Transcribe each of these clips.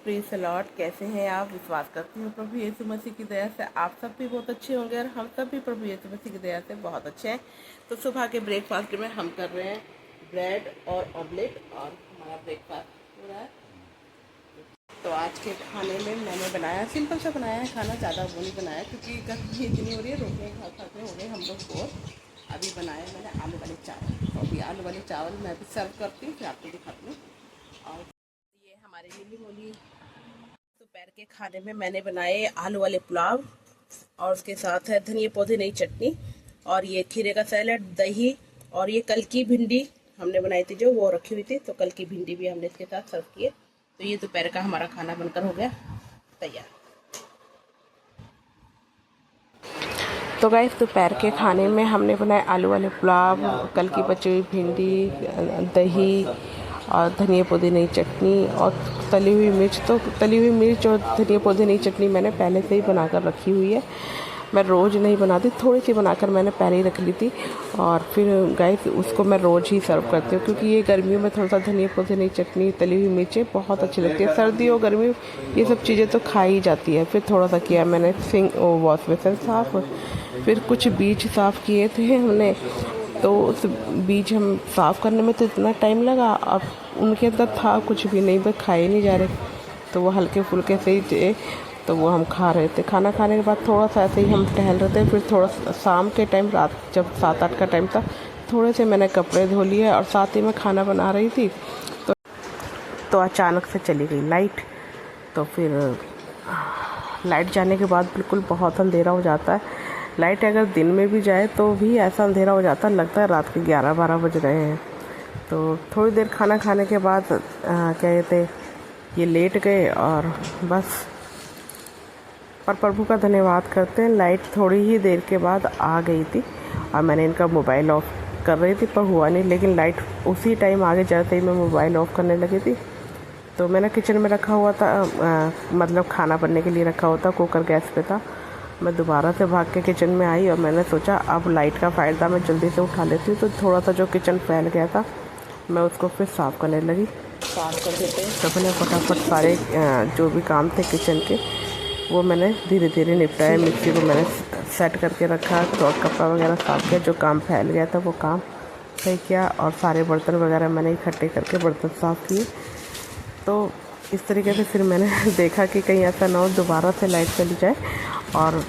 Praise the Lord. कैसे हैं आप? विश्वास करती हूँ प्रभु यीशु मसीह की दया से आप सब भी बहुत अच्छे होंगे और हम सब भी प्रभु यीशु मसीह की दया से बहुत अच्छे हैं। तो सुबह के ब्रेकफास्ट में हम कर रहे हैं ब्रेड और ऑमलेट और हमारा ब्रेकफास्ट हो रहा है। तो आज के खाने में मैंने बनाया, सिंपल सा बनाया है खाना, ज़्यादा वो नहीं बनाया क्योंकि गर्मी इतनी हो रही है, रोटियाँ खा खाते हो गए हम लोग बोर। अभी बनाया मैंने आलू वाले चावल, तो अभी आलू वाले चावल मैं भी सर्व करती हूँ, फिर आपको दिखाती हूँ। और ये हमारे मिली मोली दोपहर के खाने में मैंने बनाए आलू वाले पुलाव और उसके साथ है धनिया पुदीने की चटनी और ये खीरे का सैलेड, दही और ये कल की भिंडी हमने बनाई थी जो वो रखी हुई थी, तो कल की भिंडी भी हमने इसके साथ सर्व किए। तो ये दोपहर का हमारा खाना बनकर हो गया तैयार। तो गाइस दोपहर के खाने में हमने बनाए आलू वाले पुलाव, कल की बची हुई भिंडी, दही और धनिया पुदीने की चटनी और तली हुई मिर्च। तो तली हुई मिर्च और धनिया पुदीने की चटनी मैंने पहले से ही बनाकर रखी हुई है, मैं रोज़ नहीं बनाती, थोड़ी सी बनाकर मैंने पहले ही रख ली थी और फिर गाइस उसको मैं रोज़ ही सर्व करती हूँ क्योंकि ये गर्मियों में थोड़ा सा धनिया पुदीने की चटनी, तली हुई मिर्चें बहुत अच्छी लगती है। सर्दी और गर्मी ये सब चीज़ें तो खाई जाती है। फिर थोड़ा सा किया मैंने वॉश बेसन साफ़, फिर कुछ बीज साफ़ किए थे हमने, तो उस बीज हम साफ़ करने में तो इतना टाइम लगा, अब उनके अंदर था कुछ भी नहीं, बस खाए नहीं जा रहे, तो वो हल्के फुल्के से ही थे, तो वो हम खा रहे थे। खाना खाने के बाद थोड़ा सा ऐसे ही हम टहल रहे थे, फिर थोड़ा शाम के टाइम, रात जब 7-8 का टाइम था, थोड़े से मैंने कपड़े धो लिए और साथ ही मैं खाना बना रही थी, तो अचानक से चली गई लाइट। तो फिर लाइट जाने के बाद बिल्कुल बहुत अंधेरा हो जाता है। लाइट अगर दिन में भी जाए तो भी ऐसा अंधेरा हो जाता है, लगता है रात के 11-12 बज रहे हैं। तो थोड़ी देर खाना खाने के बाद क्या कहते ये लेट गए और बस। पर प्रभु का धन्यवाद करते हैं, लाइट थोड़ी ही देर के बाद आ गई थी और मैंने इनका मोबाइल ऑफ़ कर रही थी पर हुआ नहीं, लेकिन लाइट उसी टाइम आगे जाते ही मैं मोबाइल ऑफ़ करने लगी थी। तो मैंने किचन में रखा हुआ था, मतलब खाना बनने के लिए रखा हुआ था, कुकर गैस पे था। मैं दोबारा से भाग के किचन में आई और मैंने सोचा अब लाइट का फ़ायदा मैं जल्दी से उठा लेती हूँ। तो थोड़ा सा जो किचन फैल गया था मैं उसको फिर साफ़ करने लगी। साफ़ कर देते हैं तो मैंने फटाफट सारे जो भी काम थे किचन के वो मैंने धीरे धीरे निपटाया। मिक्सी को मैंने सेट करके रखा, तो कपड़ा वगैरह साफ़ किया, जो काम फैल गया था वो काम सही किया और सारे बर्तन वगैरह मैंने इकट्ठे करके बर्तन साफ़ किए। तो इस तरीके से फिर मैंने देखा कि कहीं ऐसा ना हो दोबारा से लाइट चली जाए और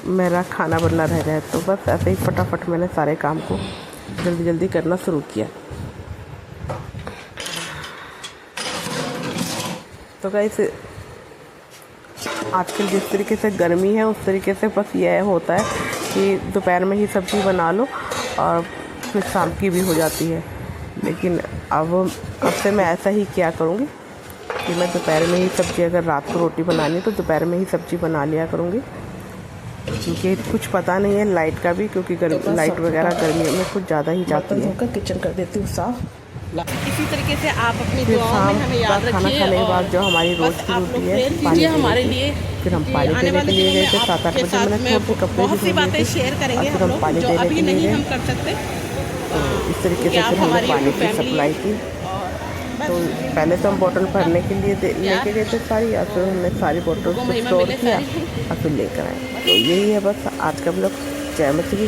मेरा खाना बनना रह जाए, तो बस ऐसे ही फटाफट मैंने सारे काम को जल्दी जल्दी करना शुरू किया। तो गाइस आजकल जिस तरीके से गर्मी है उस तरीके से बस यह होता है कि दोपहर में ही सब्ज़ी बना लो और फिर शाम की भी हो जाती है, लेकिन अब से मैं ऐसा ही क्या करूँगी कि मैं दोपहर में ही सब्ज़ी, अगर रात को रोटी बनानी है तो दोपहर में ही सब्ज़ी बना लिया करूँगी, क्योंकि कुछ पता नहीं है लाइट का भी, क्योंकि लाइट वगैरह गर्मियों में कुछ ज़्यादा ही जाती है। किचन कर देती हूँ साफ़। इसी तरीके से आप अपनी दुआओं में हमें याद रखिए। खाना खाने के बाद जो हमारी रोज़ की रोटी है पानी हमारे लिए, फिर हम पानी पीने के लिए गए थे 7-8 बजे। मैंने थोड़े कपड़े भी धो लिए थे और फिर हम पानी देने के लिए गए। तो इस तरीके से फिर हमने पानी की सप्लाई की। तो पहले तो हम बोतल भरने के लिए लेके गए थे सारी, और फिर हमने सारी बोतल को स्टोर किया और फिर लेकर आए। तो यही है बस आज का ब्लॉग। जय मसीह की।